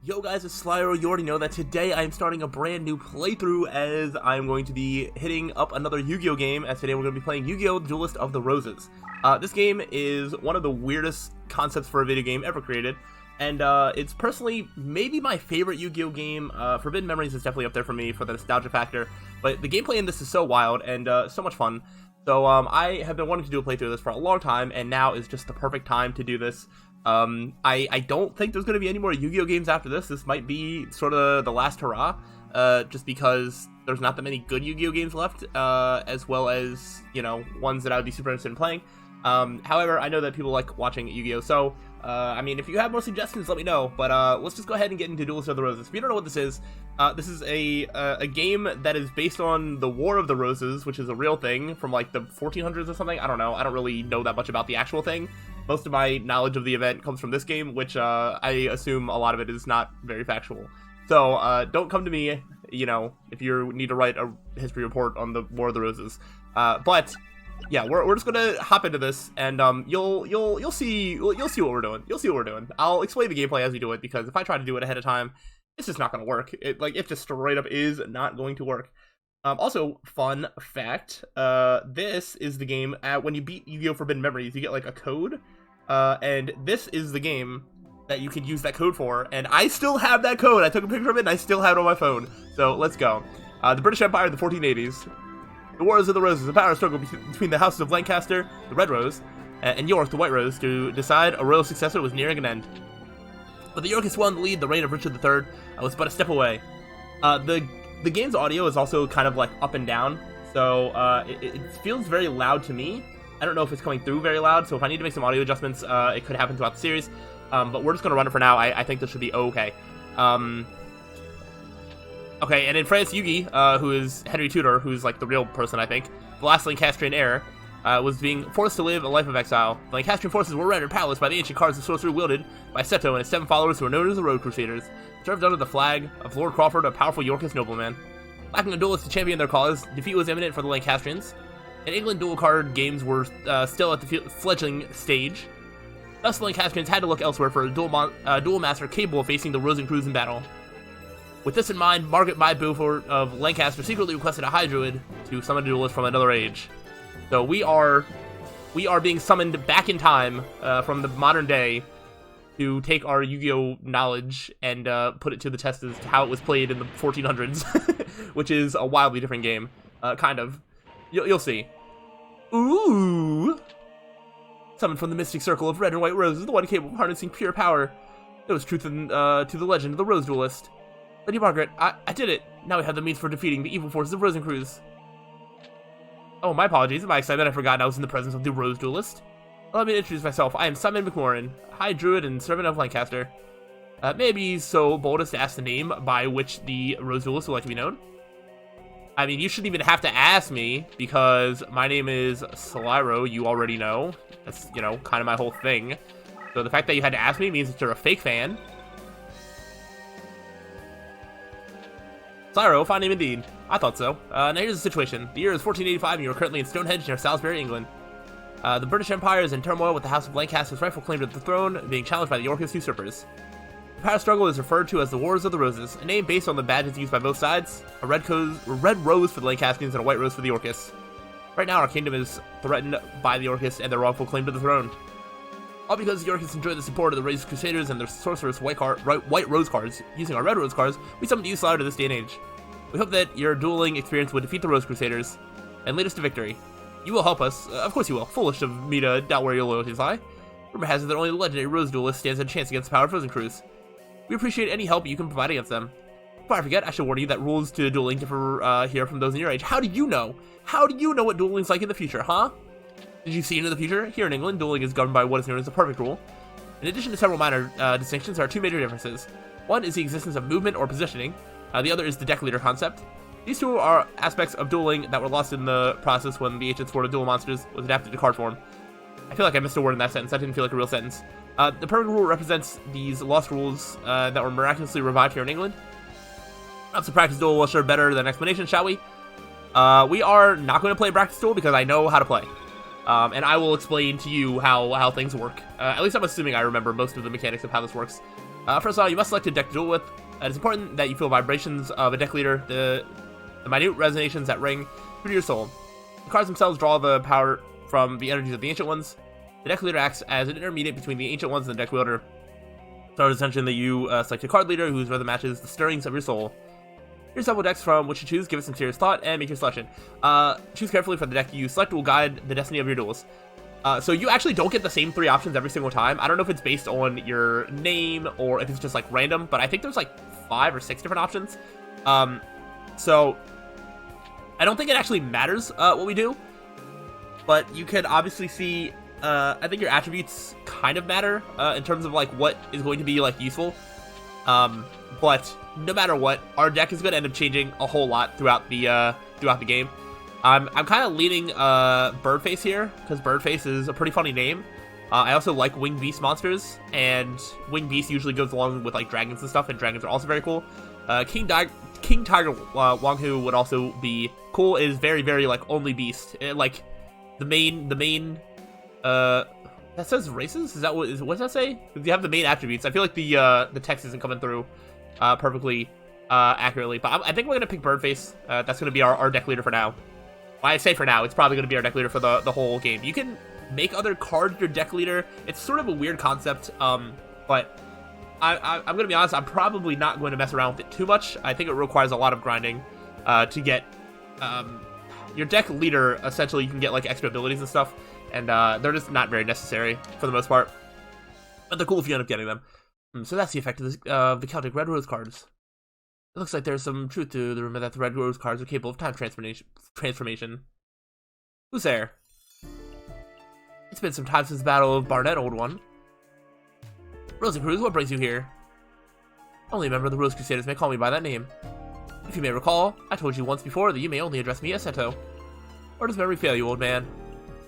Yo guys, it's slyroh. You already know that today I am starting a brand new playthrough as I'm going to be hitting up another Yu-Gi-Oh game, as today we're going to be playing Yu-Gi-Oh! Duelist of the Roses. This game is one of the weirdest concepts for a video game ever created, and it's personally maybe my favorite Yu-Gi-Oh game. Forbidden Memories is definitely up there for me for the nostalgia factor, but the gameplay in this is so wild and so much fun. So I have been wanting to do a playthrough of this for a long time, and now is just the perfect time to do this. I don't think there's going to be any more Yu-Gi-Oh games after this. This might be sort of the last hurrah, just because there's not that many good Yu-Gi-Oh games left, as well as, you know, ones that I would be super interested in playing. However, I know that people like watching Yu-Gi-Oh, so, I mean, if you have more suggestions, let me know, but, let's just go ahead and get into Duelist of the Roses. If you don't know what this is a game that is based on the War of the Roses, which is a real thing from, like, the 1400s or something. I don't know. I don't really know that much about the actual thing. Most of my knowledge of the event comes from this game, which I assume a lot of it is not very factual. So don't come to me, you know, if you need to write a history report on the War of the Roses. But yeah, we're just gonna hop into this, and you'll see what we're doing. You'll see what we're doing. I'll explain the gameplay as we do it, because if I try to do it ahead of time, it's just not gonna work. It just straight up is not going to work. Also, fun fact, this is the game, when you beat Yu-Gi-Oh! Forbidden Memories, you get, like, a code, and this is the game that you can use that code for, and I still have that code. I took a picture of it, and I still have it on my phone, so let's go. The British Empire in the 1480s, the Wars of the Roses, a power struggle between the houses of Lancaster, the Red Rose, and York, the White Rose, to decide a royal successor was nearing an end. But the Yorkists won the lead. The reign of Richard III was but a step away. The game's audio is also kind of like up and down, so it feels very loud to me. I don't know if it's coming through very loud, so if I need to make some audio adjustments, it could happen throughout the series. But we're just going to run it for now. I think this should be okay. Okay, and in France, Yugi, who is Henry Tudor, who's like the real person, I think, the last Lancastrian heir, was being forced to live a life of exile. The Lancastrian forces were rendered powerless by the ancient cards of sorcery wielded by Seto and his 7 followers who were known as the Road Crusaders, served under the flag of Lord Crawford, a powerful Yorkist nobleman. Lacking a duelist to champion their cause, defeat was imminent for the Lancastrians. In England, dual card games were still at the fledgling stage. Thus, the Lancastrians had to look elsewhere for a duel master capable of facing the Rosencrews in battle. With this in mind, Margaret Mai Beaufort of Lancaster secretly requested a High Druid to summon a duelist from another age. So we are being summoned back in time from the modern day to take our Yu-Gi-Oh knowledge and put it to the test as to how it was played in the 1400s, which is a wildly different game, kind of. You'll see. Ooh! Summoned from the mystic circle of red and white roses, the one capable of harnessing pure power. There was truth to the legend of the Rose Duelist. Lady Margaret, I did it. Now we have the means for defeating the evil forces of Rosencrews. Oh, my apologies. In my excitement, I forgot I was in the presence of the Rose Duelist. Let me introduce myself. I am Simon McMorrin, High Druid and servant of Lancaster. May I be so bold as to ask the name by which the Rose Duelist would like to be known? I mean, you shouldn't even have to ask me, because my name is slyroh. You already know. That's, you know, kind of my whole thing. So the fact that you had to ask me means that you're a fake fan. slyroh, fine name indeed. I thought so. Now here's the situation. The year is 1485 and you are currently in Stonehenge near Salisbury, England. The British Empire is in turmoil with the House of Lancaster's rightful claim to the throne being challenged by the Yorkist usurpers. The power struggle is referred to as the Wars of the Roses, a name based on the badges used by both sides, a red rose for the Lancastrians and a white rose for the Yorkists. Right now our kingdom is threatened by the Yorkists and their wrongful claim to the throne. All because the Yorkists enjoy the support of the Raised Crusaders and their sorcerous white rose cards. Using our red rose cards, we summon you, slyroh, to this day and age. We hope that your dueling experience will defeat the Rose Crusaders and lead us to victory. You will help us. Of course you will. Foolish of me to doubt where your loyalties lie. Rumor has it that only the legendary Rose Duelist stands a chance against the power of Rosencrews. We appreciate any help you can provide against them. Before I forget, I should warn you that rules to dueling differ here from those in your age. How do you know? How do you know what dueling is like in the future, huh? Did you see into the future? Here in England, dueling is governed by what is known as the perfect rule. In addition to several minor distinctions, there are 2 major differences. One is the existence of movement or positioning. The other is the deck leader concept. These 2 are aspects of dueling that were lost in the process when the ancient sport of duel monsters was adapted to card form. I feel like I missed a word in that sentence. That didn't feel like a real sentence. The perfect rule represents these lost rules that were miraculously revived here in England. Perhaps the practice duel will assure better than explanation, shall we? We are not going to play practice duel because I know how to play. And I will explain to you how things work. At least I'm assuming I remember most of the mechanics of how this works. First of all, you must select a deck to duel with. It is important that you feel vibrations of a deck leader, the minute resonations that ring through to your soul. The cards themselves draw the power from the energies of the Ancient Ones. The deck leader acts as an intermediate between the Ancient Ones and the deck wielder. So it's essentially that you select a card leader whose rhythm matches the stirrings of your soul. Here's several decks from which you choose. Give it some serious thought and make your selection. Choose carefully, for the deck you select will guide the destiny of your duels. So you actually don't get the same 3 options every single time. I don't know if it's based on your name or if it's just like random, but I think there's like 5 or 6 different options. So I don't think it actually matters what we do, but you can obviously see, I think your attributes kind of matter in terms of like what is going to be like useful. But no matter what, our deck is going to end up changing a whole lot throughout the game. I'm kind of leaning Birdface here, because Birdface is a pretty funny name. I also like Winged Beast monsters, and Winged Beast usually goes along with like dragons and stuff, and dragons are also very cool. King Tiger Wanghu would also be cool. It is very, very like only beast. Like the main that says races? Is that what does that say? You have the main attributes. I feel like the text isn't coming through perfectly accurately, but I think we're gonna pick Birdface. That's gonna be our deck leader for now. I say for now, it's probably going to be our deck leader for the whole game. You can make other cards your deck leader. It's sort of a weird concept, but I'm going to be honest, I'm probably not going to mess around with it too much. I think it requires a lot of grinding to get your deck leader. Essentially, you can get like extra abilities and stuff, and they're just not very necessary for the most part. But they're cool if you end up getting them. So that's the effect of the Celtic Red Rose cards. It looks like there's some truth to the rumor that the Red Rose cards are capable of time transformation. Who's there? It's been some time since the Battle of Barnet, old one. Rosencruz, what brings you here? Only a member of the Rose Crusaders may call me by that name. If you may recall, I told you once before that you may only address me as Seto. Or does memory fail you, old man?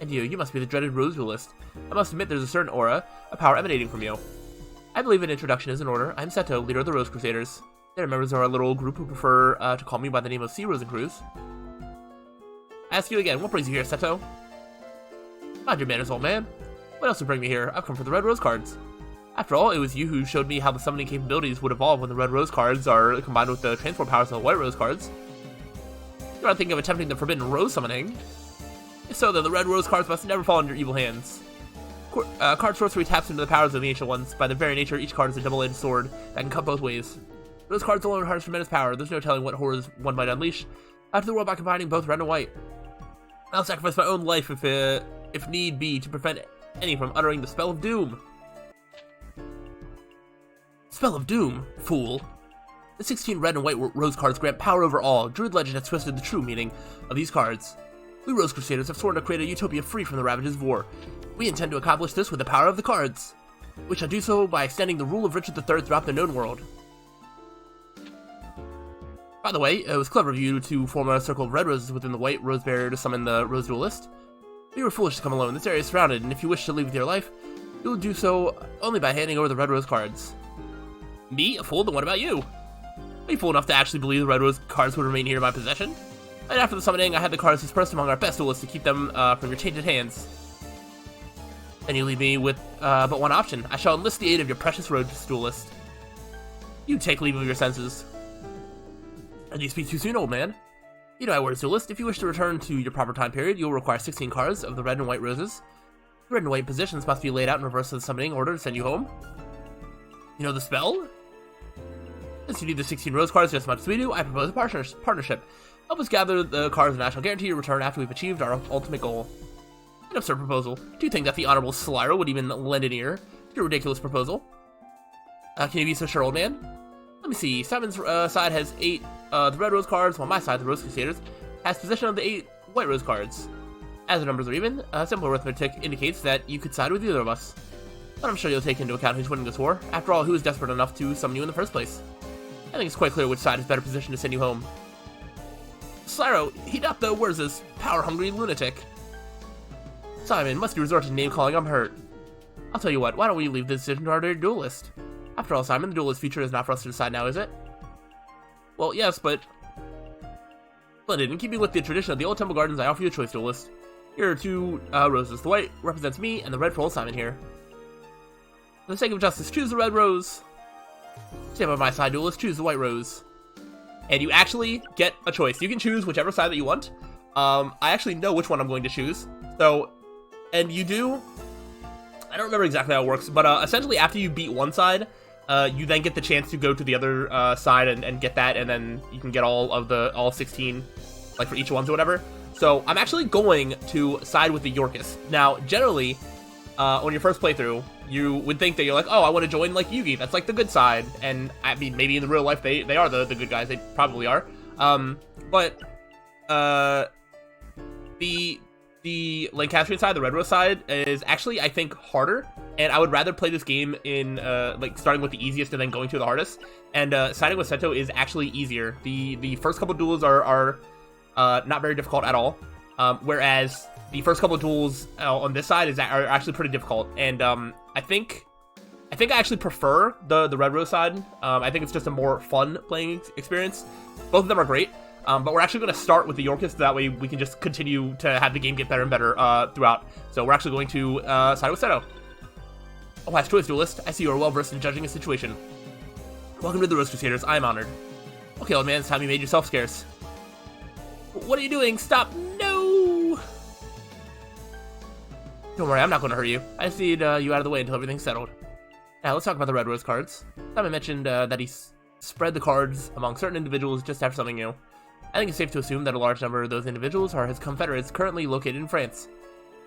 And you must be the dreaded Rose Duelist. I must admit there's a certain aura, a power emanating from you. I believe an introduction is in order. I'm Seto, leader of the Rose Crusaders. They're members of our little group who prefer to call me by the name of C. Rosencruz. I ask you again, what brings you here, Seto? Mind your manners, old man. What else would bring me here? I've come for the Red Rose cards. After all, it was you who showed me how the summoning capabilities would evolve when the Red Rose cards are combined with the transform powers of the White Rose cards. You're not thinking of attempting the Forbidden Rose summoning. If so, then the Red Rose cards must never fall into your evil hands. Card sorcery taps into the powers of the Ancient Ones. By their very nature, each card is a double-edged sword that can cut both ways. Those cards alone harness tremendous power. There's no telling what horrors one might unleash after the world by combining both red and white. I'll sacrifice my own life if need be to prevent any from uttering the spell of doom. Spell of doom, fool. The 16 red and white rose cards grant power over all. Druid legend has twisted the true meaning of these cards. We Rose Crusaders have sworn to create a utopia free from the ravages of war. We intend to accomplish this with the power of the cards. We shall do so by extending the rule of Richard III throughout the known world. By the way, it was clever of you to form a circle of red roses within the white rose barrier to summon the Rose Duelist. You were foolish to come alone. This area is surrounded, and if you wish to leave with your life, you will do so only by handing over the red rose cards. Me? A fool? Then what about you? Are you fool enough to actually believe the red rose cards would remain here in my possession? Right after the summoning, I had the cards dispersed among our best duelists to keep them from your tainted hands. Then you leave me with but one option. I shall enlist the aid of your precious Rose Duelist. You take leave of your senses. And you speak too soon, old man. You know I words Duelist. If you wish to return to your proper time period, you will require 16 cards of the red and white roses. The red and white positions must be laid out in reverse of the summoning order to send you home. You know the spell? Since you need the 16 rose cards just as much as we do, I propose a partnership. Help us gather the cards and I shall guarantee your return after we've achieved our ultimate goal. An absurd proposal. Do you think that the Honorable Slyroh would even lend an ear to your ridiculous proposal? Can you be so sure, old man? Let me see. Simon's side has 8 the red rose cards, while my side, the Rose Crusaders, has possession of the 8 white rose cards. As the numbers are even, simple arithmetic indicates that you could side with either of us. But I'm sure you'll take into account who's winning this war. After all, who is desperate enough to summon you in the first place? I think it's quite clear which side is better positioned to send you home. Slyroh, he not the where's this power-hungry lunatic. Simon, must you resort to name-calling? I'm hurt. I'll tell you what, why don't we leave this decision to our dear duelist? After all, Simon, the duelist's future is not for us to decide now, is it? Well, yes, but... Splendid. In keeping with the tradition of the old Temple Gardens, I offer you a choice, duelist. Here are 2 roses. The white represents me, and the red for old Simon here. For the sake of justice, choose the red rose. Stand by my side, Duelist. Choose the white rose. And you actually get a choice. You can choose whichever side that you want. I actually know which one I'm going to choose. So, and you do... I don't remember exactly how it works, but essentially after you beat one side, you then get the chance to go to the other side and get that, and then you can get all 16, like for each ones or whatever. So I'm actually going to side with the Yorkist. Now, generally, on your first playthrough, you would think that you're like, oh, I want to join like Yugi. That's like the good side. And I mean, maybe in the real life they are the good guys. They probably are. But the Lancastrian side, the Red Rose side, is actually, I think, harder. And I would rather play this game in, like, starting with the easiest and then going to the hardest. And siding with Sento is actually easier. The first couple duels are not very difficult at all. Whereas the first couple of duels on this side are actually pretty difficult. And I think I actually prefer the Red Rose side. I think it's just a more fun playing experience. Both of them are great. But we're actually going to start with the Yorkist, that way we can just continue to have the game get better and better throughout. So we're actually going to side with Sento. Oh, wise choice, Duelist. I see you are well versed in judging a situation. Welcome to the Rose Crusaders. I am honored. Okay, old man, it's time you made yourself scarce. What are you doing? Stop! No! Don't worry, I'm not going to hurt you. I just need you out of the way until everything's settled. Now, let's talk about the Red Rose cards. Simon mentioned that he spread the cards among certain individuals just after something new. I think it's safe to assume that a large number of those individuals are his confederates currently located in France.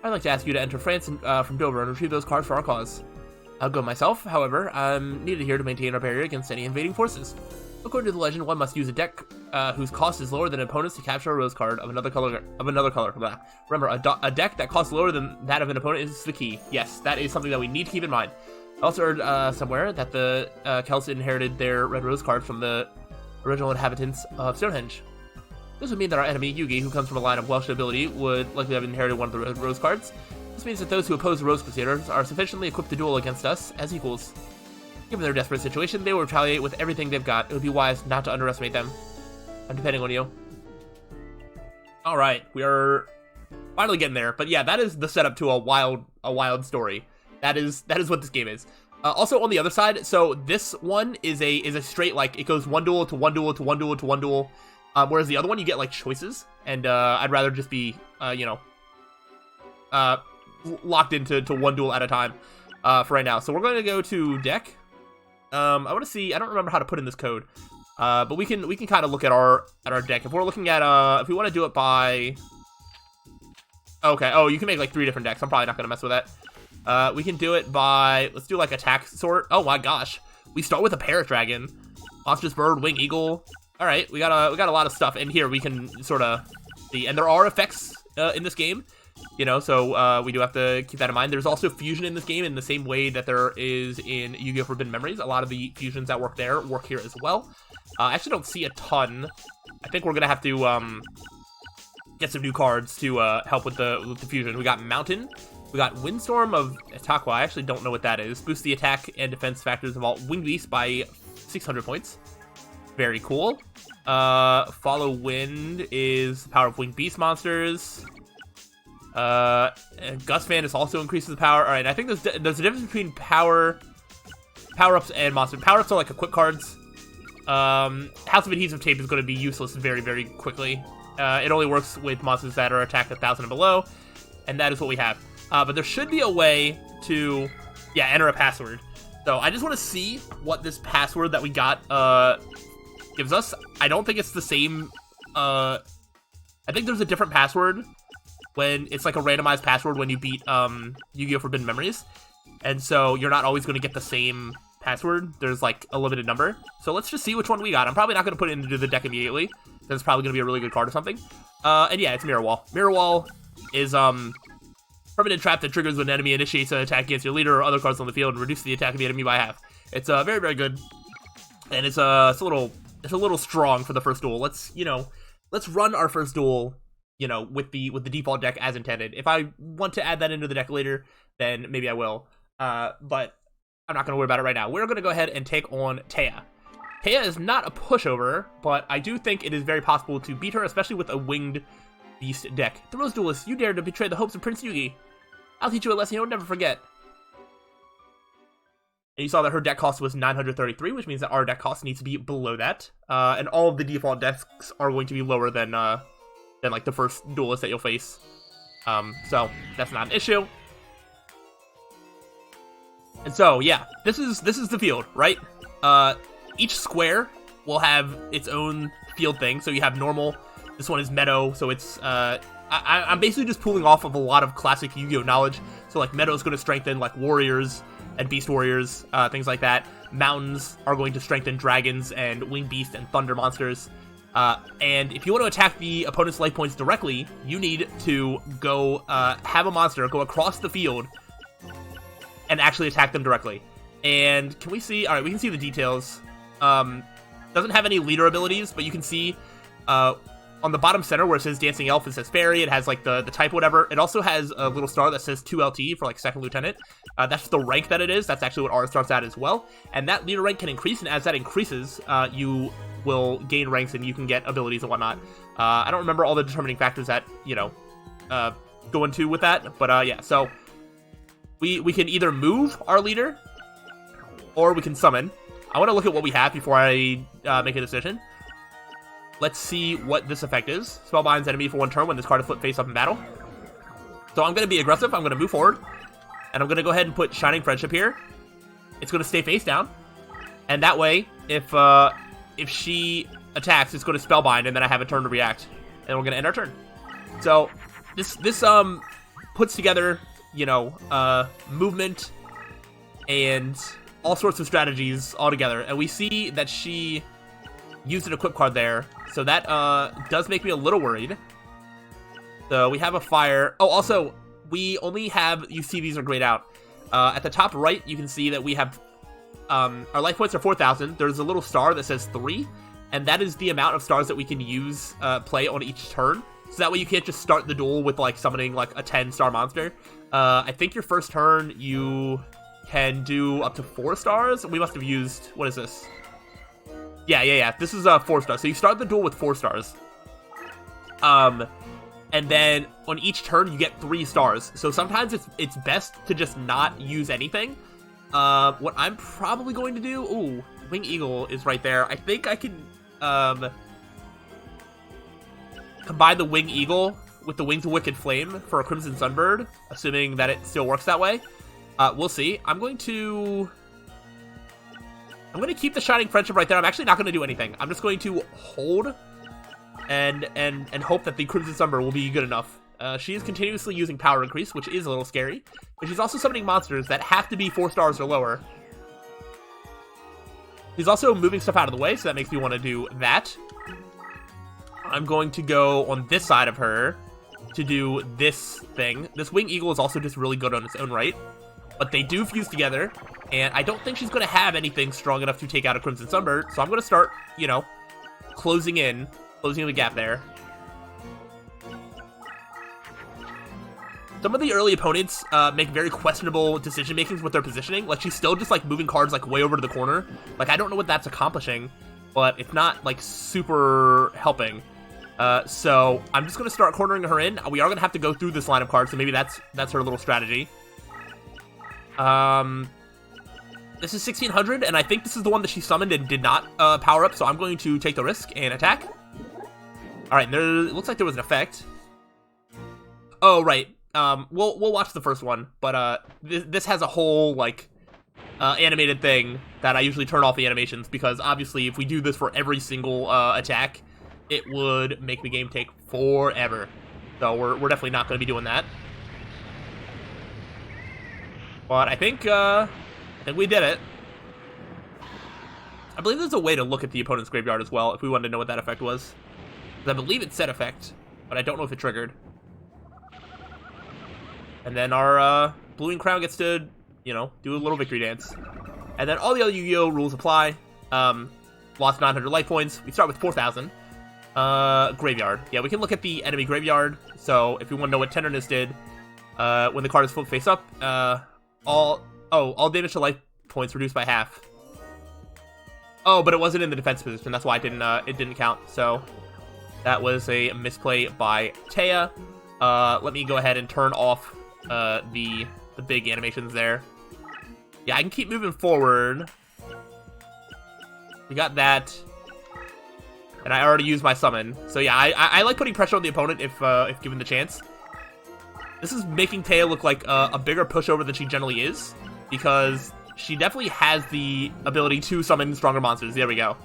I'd like to ask you to enter France from Dover and retrieve those cards for our cause. I'll go myself, however, I'm needed here to maintain our barrier against any invading forces. According to the legend, one must use a deck whose cost is lower than opponents to capture a rose card of another color. Blah. Remember, a deck that costs lower than that of an opponent is the key. Yes, that is something that we need to keep in mind. I also heard somewhere that the Celts inherited their red rose card from the original inhabitants of Stonehenge. This would mean that our enemy, Yugi, who comes from a line of Welsh nobility, would likely have inherited one of the red rose cards. This means that those who oppose the Rose Crusaders are sufficiently equipped to duel against us as equals. Given their desperate situation, they will retaliate with everything they've got. It would be wise not to underestimate them. I'm depending on you. Alright, we are finally getting there. But yeah, that is the setup to a wild story. That is what this game is. Also on the other side, so this one is a straight, like, it goes one duel to one duel to one duel to one duel. Whereas the other one, you get, like, choices. And I'd rather just be, locked into one duel at a time for right now. So we're going to go to deck. I want to see, I don't remember how to put in this code. But we can kind of look at our deck. If we're looking at, if we want to do it by... Okay, oh, you can make, like, 3 different decks. I'm probably not going to mess with that. We can do it by, let's do, like, attack sort. Oh my gosh. We start with a Parrot Dragon. Monstrous Bird, Wing Eagle. Alright, we got a lot of stuff. And here we can sort of see, and there are effects in this game. You know, so we do have to keep that in mind. There's also fusion in this game in the same way that there is in Yu-Gi-Oh! Forbidden Memories. A lot of the fusions that work there work here as well. I actually don't see a ton. I think we're going to have to get some new cards to help with the fusion. We got Mountain. We got Windstorm of Itakwa. I actually don't know what that is. Boost the attack and defense factors of all Wing Beast by 600 points. Very cool. Follow Wind is the power of Wing Beast monsters. Gust Fan is also increases the power. Alright, I think there's a difference between power-ups and monster. Power-ups are like equip cards. House of Adhesive Tape is going to be useless very, very quickly. It only works with monsters that are attacked 1,000 and below, and that is what we have. But there should be a way to, enter a password. So I just want to see what this password that we got gives us. I don't think it's the same. I think there's a different password when it's like a randomized password when you beat Yu-Gi-Oh! Forbidden Memories. And so you're not always going to get the same password. There's like a limited number. So let's just see which one we got. I'm probably not going to put it into the deck immediately. That's probably going to be a really good card or something. And yeah, it's Mirror Wall. Mirror Wall is permanent trap that triggers when an enemy initiates an attack against your leader or other cards on the field and reduces the attack of the enemy by half. It's very, very good. And it's a little strong for the first duel. Let's run our first duel, with the default deck as intended. If I want to add that into the deck later, then maybe I will. But I'm not going to worry about it right now. We're going to go ahead and take on Taya. Taya is not a pushover, but I do think it is very possible to beat her, especially with a Winged Beast deck. The Rose Duelist, you dared to betray the hopes of Prince Yugi. I'll teach you a lesson you'll never forget. And you saw that her deck cost was 933, which means that our deck cost needs to be below that. And all of the default decks are going to be lower than like the first duelist that you'll face. So that's not an issue. And so yeah, this is the field, right? Each square will have its own field thing. So you have normal. This one is meadow. So it's I'm basically just pulling off of a lot of classic Yu-Gi-Oh knowledge. So like meadow is going to strengthen like warriors and beast warriors, things like that. Mountains are going to strengthen dragons and winged beast and thunder monsters. And if you want to attack the opponent's life points directly, you need to go have a monster go across the field and actually attack them directly. And can we see? All right, we can see the details. Doesn't have any leader abilities, but you can see on the bottom center where it says Dancing Elf, it says Fairy. It has like the type, whatever. It also has a little star that says 2LT for like Second Lieutenant. That's the rank that it is. That's actually what ours starts at as well. And that leader rank can increase, and as that increases, you will gain ranks and you can get abilities and whatnot. I don't remember all the determining factors that, you know, go into with that, but yeah, so we can either move our leader or we can summon. I want to look at what we have before I make a decision. Let's see what this effect is. Spellbinds enemy for 1 turn when this card is flipped face up in battle. So I'm going to be aggressive. I'm going to move forward. And I'm going to go ahead and put Shining Friendship here. It's going to stay face down. And that way, if she attacks, it's going to Spellbind, and then I have a turn to react. And we're going to end our turn. So this puts together, you know, movement and all sorts of strategies all together. And we see that she used an equip card there. So that does make me a little worried. So we have a fire. Oh, also, we only have, you see these are grayed out. At the top right, you can see that we have, our life points are 4,000. There's a little star that says 3. And that is the amount of stars that we can use, play on each turn. So that way you can't just start the duel with like summoning like a 10-star monster. I think your first turn, you can do up to 4 stars. We must have used, what is this? Yeah. This is 4 stars. So you start the duel with 4 stars. And then on each turn you get 3 stars. So sometimes it's best to just not use anything. What I'm probably going to do, ooh, Wing Eagle is right there. I think I can combine the Wing Eagle with the Wings of Wicked Flame for a Crimson Sunbird, assuming that it still works that way. We'll see. I'm going to keep the Shining Friendship right there. I'm actually not going to do anything. I'm just going to hold and hope that the Crimson Sunbird will be good enough. She is continuously using power increase, which is a little scary. But she's also summoning monsters that have to be 4 stars or lower. He's also moving stuff out of the way, so that makes me want to do that. I'm going to go on this side of her to do this thing. This Wing Eagle is also just really good on its own right. But they do fuse together, and I don't think she's going to have anything strong enough to take out a Crimson Sunbird, so I'm going to start, you know, closing the gap there. Some of the early opponents make very questionable decision-makings with their positioning. Like, she's still just, like, moving cards, like, way over to the corner. Like, I don't know what that's accomplishing, but it's not, like, super helping. So I'm just going to start cornering her in. We are going to have to go through this line of cards, so maybe that's her little strategy. This is 1600, and I think this is the one that she summoned and did not power up, so I'm going to take the risk and attack. Alright, it looks like there was an effect. Oh, right. We'll watch the first one, but this has a whole, like, animated thing that I usually turn off the animations, because obviously if we do this for every single attack, it would make the game take forever. So we're definitely not going to be doing that. But I think we did it. I believe there's a way to look at the opponent's graveyard as well, if we wanted to know what that effect was. I believe it said effect, but I don't know if it triggered. And then our Blue and Crown gets to, you know, do a little victory dance. And then all the other Yu-Gi-Oh! Rules apply. Lost 900 life points. We start with 4,000. Graveyard. Yeah, we can look at the enemy graveyard. So if we want to know what Tenderness did, when the card is flipped face up, all damage to life points reduced by half. Oh, but it wasn't in the defense position. That's why it didn't count. So that was a misplay by Taya. Let me go ahead and turn off the big animations there. Yeah, I can keep moving forward. We got that. And I already used my summon. So yeah, I like putting pressure on the opponent if given the chance. This is making Taya look like a bigger pushover than she generally is, because she definitely has the ability to summon stronger monsters. There we go.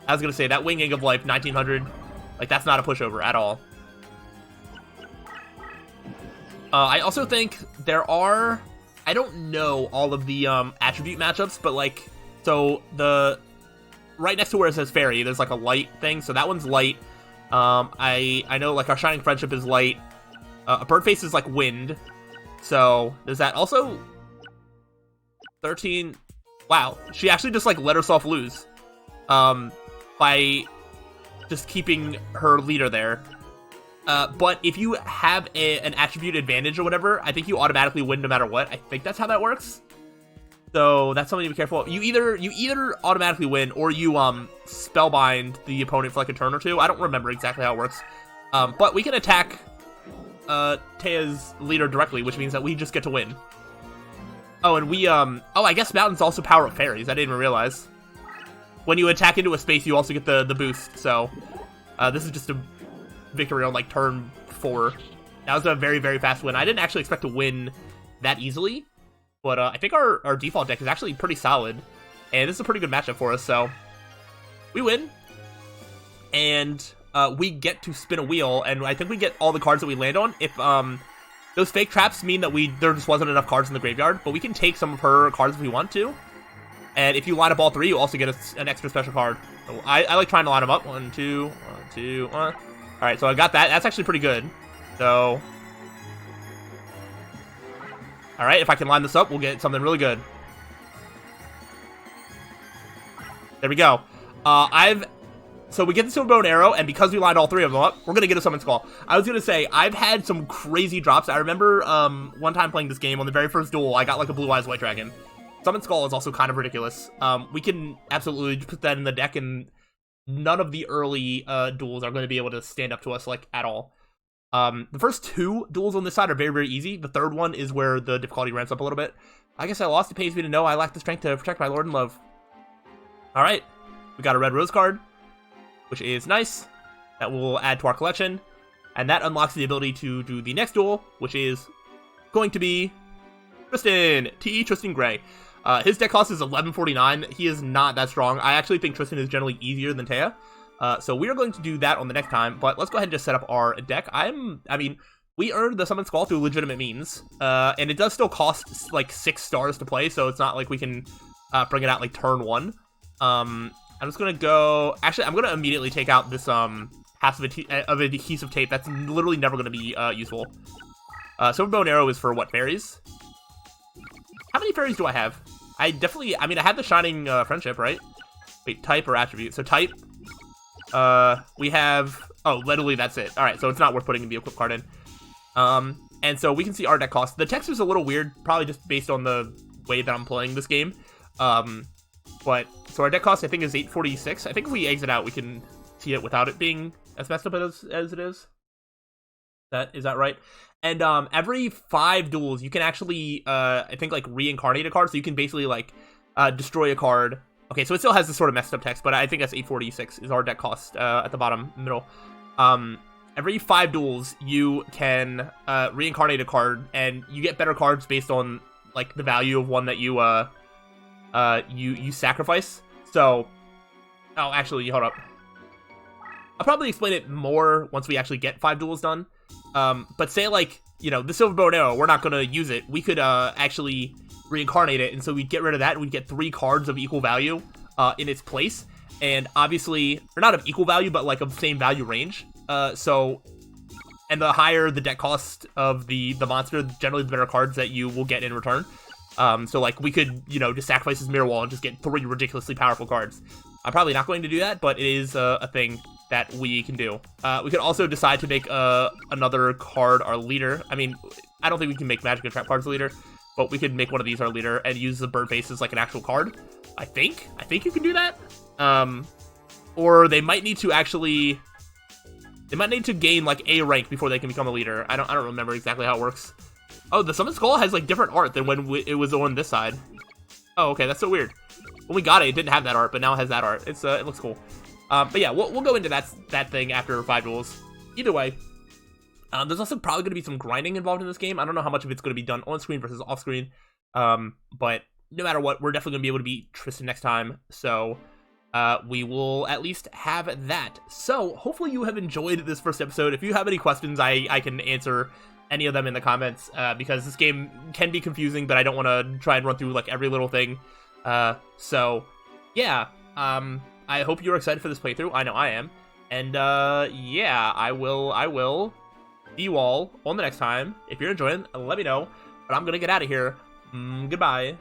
I was gonna say, that Wing Egg of Life, 1900, like, that's not a pushover at all. I also think there are, I don't know all of the attribute matchups, but like, so right next to where it says Fairy, there's like a light thing, so that one's light. I know like our Shining Friendship is light. A Bird Face is like wind. So there's that. Also, 13. Wow, she actually just like let herself lose by just keeping her leader there. But if you have an attribute advantage or whatever, I think you automatically win no matter what. I think that's how that works. So that's something to be careful of. You either automatically win, or you spellbind the opponent for like a turn or two. I don't remember exactly how it works. But we can attack Taya's leader directly, which means that we just get to win. Oh, and we I guess mountains also power up fairies. I didn't even realize. When you attack into a space, you also get the boost. So this is just a victory on like turn 4. That was a very, very fast win. I didn't actually expect to win that easily, but I think our default deck is actually pretty solid, and this is a pretty good matchup for us. So we win, and we get to spin a wheel, and I think we get all the cards that we land on. If those fake traps mean that there just wasn't enough cards in the graveyard, but we can take some of her cards if we want to. And if you line up all 3, you also get an extra special card. So I like trying to line them up. 1, 2, 1, 2, 1. All right, so I got that. That's actually pretty good. So, all right, if I can line this up, we'll get something really good. There we go. So we get the Silver Bow and Arrow, and because we lined all 3 of them up, we're going to get a Summon Skull. I was going to say, I've had some crazy drops. I remember one time playing this game, on the very first duel, I got like a Blue Eyes White Dragon. Summon Skull is also kind of ridiculous. We can absolutely put that in the deck, and none of the early duels are going to be able to stand up to us, like, at all. The first 2 duels on this side are very, very easy. The third one is where the difficulty ramps up a little bit. I guess I lost. It pays me to know I lack the strength to protect my Lord and Love. Alright, we got a Red Rose card, which is nice. That will add to our collection. And that unlocks the ability to do the next duel, which is going to be Tristan. Tristan Gray. His deck cost is 1149. He is not that strong. I actually think Tristan is generally easier than Taya. So we are going to do that on the next time, but let's go ahead and just set up our deck. I mean, we earned the Summon Skull through legitimate means, and it does still cost like 6 stars to play, so it's not like we can bring it out like turn 1. I'm just gonna go. Actually, I'm gonna immediately take out this half of adhesive tape. That's literally never gonna be useful. Silver Bow and Arrow is for what, fairies? How many fairies do I have? I mean, I have the Shining Friendship, right? Wait, type or attribute? So type. We have, literally that's it. Alright, so it's not worth putting the equip card in. And so we can see our deck cost. The text is a little weird, probably just based on the way that I'm playing this game. But, so our deck cost, I think, is 846. I think if we exit out, we can see it without it being as messed up as it is. Is that right? And, every 5 duels, you can actually, I think, like, reincarnate a card. So you can basically, like, destroy a card. Okay, so it still has this sort of messed up text, but I think that's 846 is our deck cost at the bottom middle. Every 5 duels, you can reincarnate a card, and you get better cards based on like the value of one that you you sacrifice. So, actually, hold up. I'll probably explain it more once we actually get 5 duels done. But say like, you know, the Silver Bow and Arrow, we're not gonna use it. We could actually reincarnate it, and so we'd get rid of that, and we'd get 3 cards of equal value in its place, and obviously, or not of equal value, but like of the same value range. So, and the higher the deck cost of the monster, generally the better cards that you will get in return. So like we could, you know, just sacrifice this Mirror Wall and just get 3 ridiculously powerful cards. I'm probably not going to do that, but it is a thing that we can do. We could also decide to make another card our leader. I mean, I don't think we can make Magic and Trap cards leader, but we could make one of these our leader and use the Bird Face as like an actual card. I think you can do that. Or they might need to actually, gain like a rank before they can become a leader. I don't remember exactly how it works. Oh, the Summon Skull has like different art than when it was on this side. Oh, okay, that's so weird. When we got it, it didn't have that art, but now it has that art. It's it looks cool. But yeah, we'll go into that thing after 5 duels. Either way, there's also probably going to be some grinding involved in this game. I don't know how much of it's going to be done on screen versus off screen. But no matter what, we're definitely going to be able to beat Tristan next time. So we will at least have that. So hopefully you have enjoyed this first episode. If you have any questions, I can answer any of them in the comments, because this game can be confusing, but I don't want to try and run through like every little thing. So yeah, I hope you're excited for this playthrough. I know I am. And yeah, I will see you all on the next time. If you're enjoying, let me know. But I'm gonna get out of here. Goodbye.